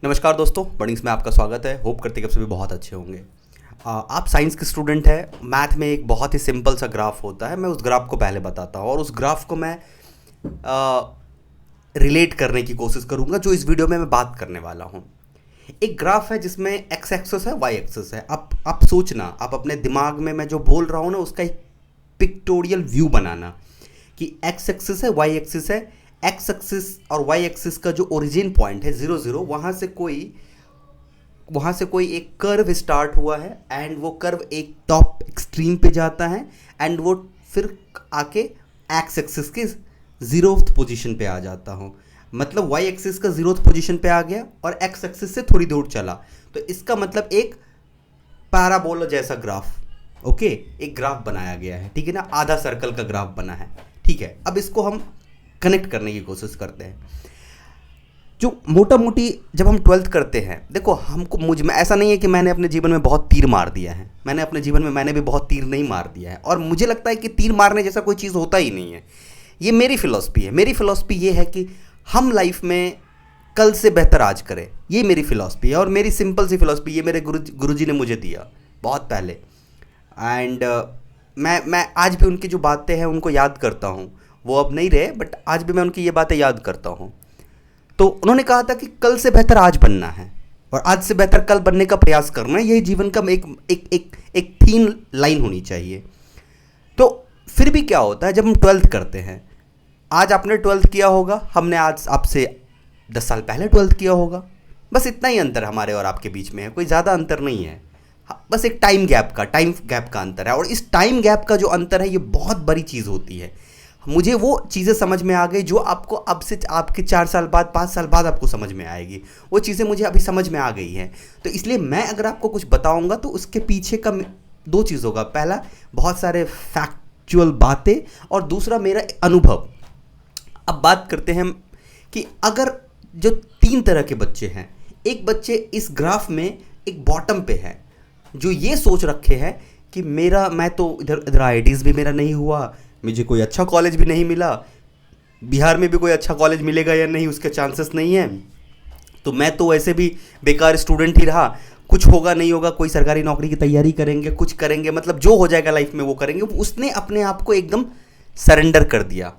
नमस्कार दोस्तों, बर्निंग्स में आपका स्वागत है। होप करते कि आप सभी बहुत अच्छे होंगे। आप साइंस के स्टूडेंट हैं। मैथ में एक बहुत ही सिंपल सा ग्राफ होता है। मैं उस ग्राफ को पहले बताता हूँ और उस ग्राफ को मैं रिलेट करने की कोशिश करूँगा जो इस वीडियो में मैं बात करने वाला हूँ। एक ग्राफ है जिसमें एक्स एक्सिस है, वाई एक्सिस है। आप सोचना, आप अपने दिमाग में मैं जो बोल रहा हूँ ना उसका एक पिक्टोरियल व्यू बनाना कि एक्स एक्सिस है, वाई एक्सिस है। एक्स एक्सिस और वाई एक्सिस का जो ओरिजिन पॉइंट है 0 0, वहाँ से कोई एक कर्व स्टार्ट हुआ है एंड वो कर्व एक टॉप एक्सट्रीम पे जाता है एंड वो फिर आके एक्स एक्सिस के 0th पोजीशन पे आ जाता हूँ। मतलब वाई एक्सिस का 0th पोजीशन पे आ गया और एक्स एक्सिस से थोड़ी दूर चला, तो इसका मतलब एक पैराबोला जैसा ग्राफ, ओके, एक ग्राफ बनाया गया है, ठीक है ना। आधा सर्कल का ग्राफ बना है, ठीक है। अब इसको हम कनेक्ट करने की कोशिश करते हैं। जो मोटा मोटी जब हम 12th करते हैं, देखो हमको मुझ में ऐसा नहीं है कि मैंने अपने जीवन में बहुत तीर मार दिया है। मैंने अपने जीवन में मैंने भी बहुत तीर नहीं मार दिया है और मुझे लगता है कि तीर मारने जैसा कोई चीज़ होता ही नहीं है। ये मेरी फिलॉसफी है। मेरी फिलॉसफी ये है कि हम लाइफ में कल से बेहतर आज करें। ये मेरी फिलॉसफी है और मेरी सिंपल सी फिलॉसफी ये मेरे गुरुजी ने मुझे दिया बहुत पहले। एंड मैं आज भी उनकी जो बातें हैं उनको याद करता हूँ। वो अब नहीं रहे, बट आज भी मैं उनकी ये बातें याद करता हूँ। तो उन्होंने कहा था कि कल से बेहतर आज बनना है और आज से बेहतर कल बनने का प्रयास करना है। यही जीवन का एक एक एक एक थीन लाइन होनी चाहिए। तो फिर भी क्या होता है जब हम 12th करते हैं, आज आपने 12th किया होगा, हमने आज आपसे 10 साल पहले 12th किया होगा। बस इतना ही अंतर हमारे और आपके बीच में है, कोई ज़्यादा अंतर नहीं है। बस एक टाइम गैप का अंतर है और इस टाइम गैप का जो अंतर है ये बहुत बड़ी चीज़ होती है। मुझे वो चीज़ें समझ में आ गई जो आपको अब से आपके 4 साल बाद 5 साल बाद आपको समझ में आएगी। वो चीज़ें मुझे अभी समझ में आ गई हैं। तो इसलिए मैं अगर आपको कुछ बताऊंगा तो उसके पीछे का 2 चीज़ होगा। पहला, बहुत सारे फैक्चुअल बातें और दूसरा मेरा अनुभव। अब बात करते हैं कि अगर जो 3 तरह के बच्चे हैं, एक बच्चे इस ग्राफ में एक बॉटम पे है जो ये सोच रखे हैं कि मैं तो इधर आईआईटीज़ भी मेरा नहीं हुआ, मुझे कोई अच्छा कॉलेज भी नहीं मिला, बिहार में भी कोई अच्छा कॉलेज मिलेगा या नहीं उसके चांसेस नहीं है, तो मैं तो वैसे भी बेकार स्टूडेंट ही रहा, कुछ होगा नहीं होगा, कोई सरकारी नौकरी की तैयारी करेंगे, कुछ करेंगे, मतलब जो हो जाएगा लाइफ में वो करेंगे। उसने अपने आप को एकदम सरेंडर कर दिया।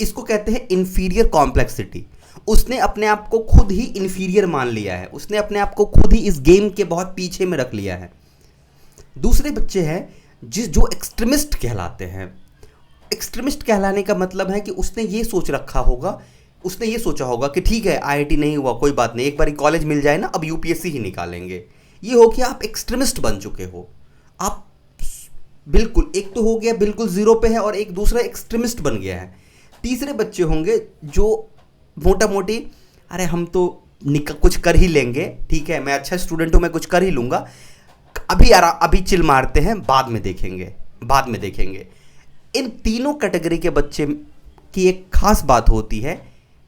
इसको कहते हैं इन्फीरियर कॉम्प्लेक्सिटी। उसने अपने आप को खुद ही इन्फीरियर मान लिया है। उसने अपने आप को खुद ही इस गेम के बहुत पीछे में रख लिया है। दूसरे बच्चे हैं जो एक्सट्रीमिस्ट कहलाते हैं। एक्सट्रीमिस्ट कहलाने का मतलब है कि उसने ये सोचा होगा कि ठीक है आईआईटी नहीं हुआ कोई बात नहीं, एक बार कॉलेज मिल जाए ना, अब यूपीएससी ही निकालेंगे। ये हो कि आप एक्सट्रीमिस्ट बन चुके हो। आप बिल्कुल, एक तो हो गया बिल्कुल जीरो पे है और एक दूसरा एक्सट्रीमिस्ट बन गया है। तीसरे बच्चे होंगे जो मोटा मोटी, अरे हम तो कुछ कर ही लेंगे, ठीक है मैं अच्छा स्टूडेंट हूँ, मैं कुछ कर ही लूँगा, अभी चिल मारते हैं, बाद में देखेंगे। इन तीनों कैटेगरी के बच्चे की एक खास बात होती है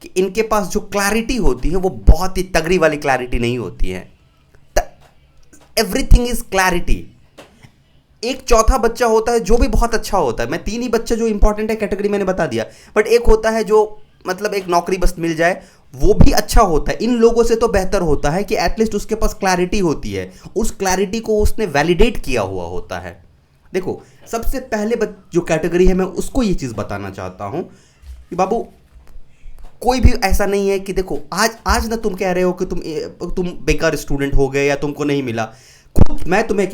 कि इनके पास जो क्लैरिटी होती है वो बहुत ही तगड़ी वाली क्लैरिटी नहीं होती है। Everything is clarity. एक चौथा बच्चा होता है जो भी बहुत अच्छा होता है। मैं 3 ही बच्चे जो इंपॉर्टेंट है कैटेगरी मैंने बता दिया, बट एक होता है जो मतलब एक नौकरी बस मिल जाए, वो भी अच्छा होता है। इन लोगों से तो बेहतर होता है कि एटलीस्ट उसके पास क्लैरिटी होती है, उस क्लैरिटी को उसने वैलिडेट किया हुआ होता है। देखो, सबसे पहले जो कैटेगरी है मैं उसको ये चीज़ बताना चाहता हूँ कि बाबू कोई भी ऐसा नहीं है कि देखो आज ना तुम कह रहे हो कि तुम बेकार स्टूडेंट हो गए या तुमको नहीं मिला। खुद मैं तुम्हें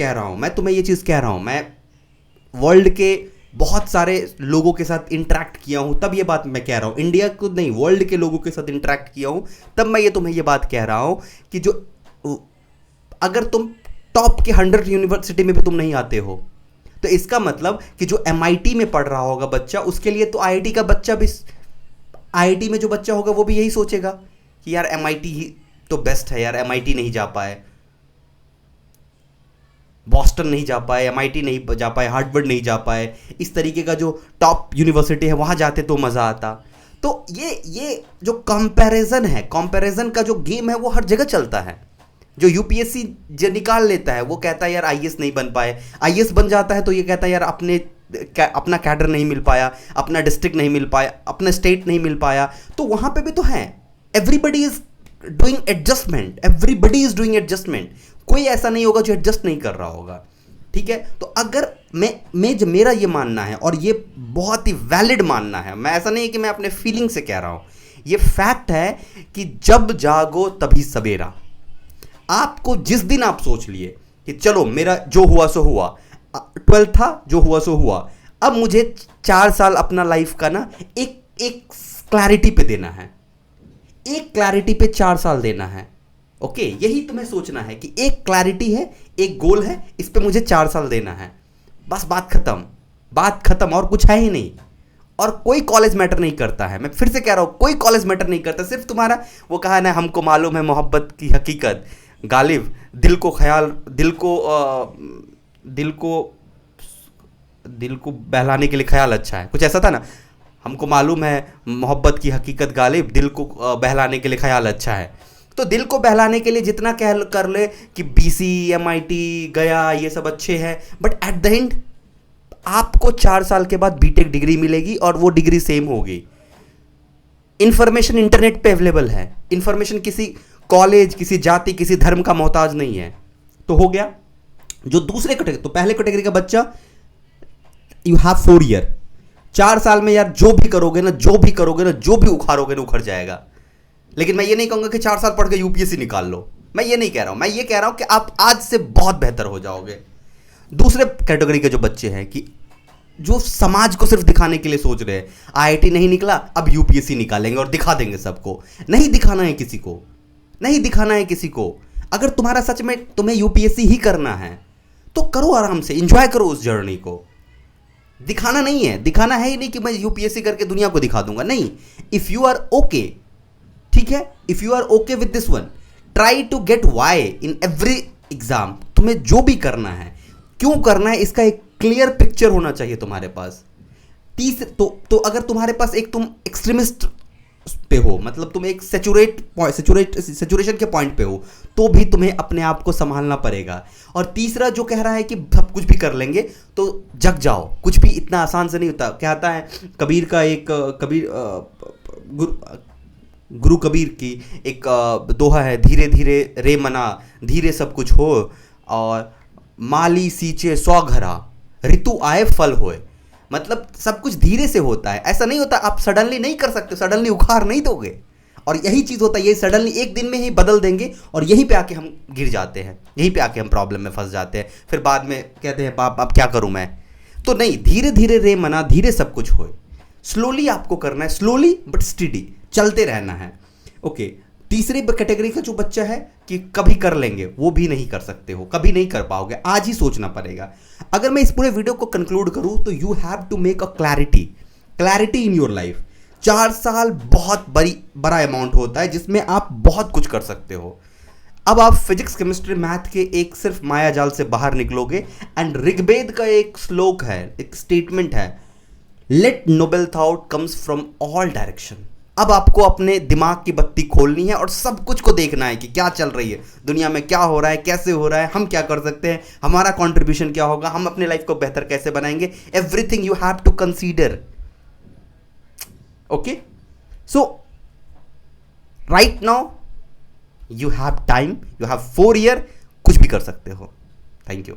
ये चीज़ कह रहा हूँ। मैं वर्ल्ड के बहुत सारे लोगों के साथ इंटरेक्ट किया हूँ, तब ये बात मैं कह रहा हूँ। इंडिया को नहीं, वर्ल्ड के लोगों के साथ इंटरेक्ट किया हूँ, तब मैं तुम्हें ये बात कह रहा हूँ कि जो अगर तुम टॉप के 100 यूनिवर्सिटी में भी तुम नहीं आते हो तो इसका मतलब कि जो एमआईटी में पढ़ रहा होगा बच्चा, उसके लिए तो आईआईटी का बच्चा भी, आईआईटी में जो बच्चा होगा वो भी यही सोचेगा कि यार एमआईटी ही तो बेस्ट है, यार एमआईटी नहीं जा पाए, बॉस्टन नहीं जा पाए, एमआईटी नहीं जा पाए, हार्वर्ड नहीं जा पाए, इस तरीके का जो टॉप यूनिवर्सिटी है वहाँ जाते तो मज़ा आता। तो ये जो कंपैरिजन का जो गेम है वो हर जगह चलता है। जो यूपीएससी जो निकाल लेता है वो कहता है यार आईएएस नहीं बन पाए, आईएएस बन जाता है तो ये कहता है यार अपना कैडर नहीं मिल पाया, अपना डिस्ट्रिक्ट नहीं मिल पाया, अपना स्टेट नहीं मिल पाया। तो वहाँ पे भी तो है, everybody is doing adjustment, everybody is doing adjustment, कोई ऐसा नहीं होगा जो एडजस्ट नहीं कर रहा होगा, ठीक है। तो अगर मैं जो मेरा ये मानना है, और ये बहुत ही वैलिड मानना है, मैं ऐसा नहीं कि मैं अपने फीलिंग से कह रहा हूं, ये फैक्ट है कि जब जागो तभी सवेरा। आपको जिस दिन आप सोच लिए कि चलो मेरा जो हुआ सो हुआ, 12 था, जो हुआ सो हुआ, अब मुझे 4 साल अपना लाइफ का ना एक क्लैरिटी पे देना है, एक क्लैरिटी पे 4 साल देना है। ओके, यही तुम्हें सोचना है कि एक क्लैरिटी है, एक गोल है, इस पे मुझे 4 साल देना है, बस बात खत्म, बात खत्म, और कुछ है ही नहीं। और कोई कॉलेज मैटर नहीं करता है, मैं फिर से कह रहा हूं, कोई कॉलेज मैटर नहीं करता, सिर्फ तुम्हारा वो कहा ना, हमको मालूम है मोहब्बत की हकीकत, गालिब दिल को ख्याल, दिल को बहलाने के लिए ख्याल अच्छा है, कुछ ऐसा था ना, हमको मालूम है मोहब्बत की हकीकत गालिब, दिल को बहलाने के लिए ख्याल अच्छा है। तो दिल को बहलाने के लिए जितना कह कर ले कि BC MIT गया ये सब अच्छे हैं, बट एट द एंड आपको 4 साल के बाद बीटेक डिग्री मिलेगी, और वो डिग्री सेम होगी। इंफॉर्मेशन इंटरनेट पे अवेलेबल है, इंफॉर्मेशन किसी कॉलेज, किसी जाति, किसी धर्म का मोहताज नहीं है। तो हो गया। जो दूसरे कैटेगरी, तो पहले कैटेगरी का बच्चा, यू हैव 4 ईयर, 4 साल में यार जो भी करोगे ना, जो भी उखाड़ोगे ना, उखड़ जाएगा। लेकिन मैं ये नहीं कहूंगा कि 4 साल पढ़ के UPSC निकाल लो, मैं ये नहीं कह रहा हूं, मैं ये कह रहा हूं कि आप आज से बहुत बेहतर हो जाओगे। दूसरे कैटेगरी के जो बच्चे हैं कि जो समाज को सिर्फ दिखाने के लिए सोच रहे हैं, IIT नहीं निकला, अब UPSC निकालेंगे और दिखा देंगे सबको। नहीं दिखाना है किसी को, नहीं दिखाना है किसी को। अगर तुम्हारा सच में तुम्हें UPSC ही करना है तो करो, आराम से एंजॉय करो उस जर्नी को। दिखाना नहीं है, दिखाना है ही नहीं कि मैं UPSC करके दुनिया को दिखा दूंगा, नहीं। इफ यू आर ओके, ठीक है, if you are okay with this one, try to get Y in every exam. तुम्हें जो भी करना है, क्यों करना है, इसका एक क्लियर पिक्चर होना चाहिए तुम्हारे पास। तो अगर तुम्हारे पास एक, तुम एक्सट्रीमिस्ट पे हो, मतलब तुम एक सेचुरेशन के पॉइंट पे हो, तो भी तुम्हें अपने आप को संभालना पड़ेगा। और तीसरा जो कह रहा है कि सब कुछ भी कर लेंगे, तो जग जाओ, कुछ भी इतना आसान से नहीं होता। क्या आता है कबीर का एक गुरु कबीर की एक दोहा है, धीरे धीरे रे मना, धीरे सब कुछ हो, और माली सींचे 100 घरा, ऋतु आए फल होए। मतलब सब कुछ धीरे से होता है, ऐसा नहीं होता, आप सडनली नहीं कर सकते, सडनली उखाड़ नहीं दोगे। और यही चीज़ होता है, ये सडनली एक दिन में ही बदल देंगे, और यहीं पे आके हम गिर जाते हैं, यहीं पे आके हम प्रॉब्लम में फंस जाते हैं। फिर बाद में कहते हैं बाप अब क्या करूं मैं। तो नहीं, धीरे धीरे रे मना, धीरे सब कुछ होए। स्लोली आपको करना है, स्लोली बट स्टडी, चलते रहना है। ओके, तीसरी कैटेगरी का जो बच्चा है कि कभी कर लेंगे, वो भी नहीं कर सकते हो, कभी नहीं कर पाओगे, आज ही सोचना पड़ेगा। अगर मैं इस पूरे वीडियो को कंक्लूड करूं, तो you have to make a clarity in your life. 4 साल बहुत बड़ा अमाउंट होता है, जिसमें आप बहुत कुछ कर सकते हो। अब आप फिजिक्स, केमिस्ट्री, मैथ के एक सिर्फ माया जाल से बाहर निकलोगे। एंड ऋग्वेद का एक श्लोक है, एक स्टेटमेंट है, let noble thought comes from all direction. अब आपको अपने दिमाग की बत्ती खोलनी है और सब कुछ को देखना है कि क्या चल रही है दुनिया में, क्या हो रहा है, कैसे हो रहा है, हम क्या कर सकते हैं, हमारा कंट्रीब्यूशन क्या होगा, हम अपने लाइफ को बेहतर कैसे बनाएंगे। Everything you have to consider. Okay, so right now you have time, you have 4 year, कुछ भी कर सकते हो। Thank you.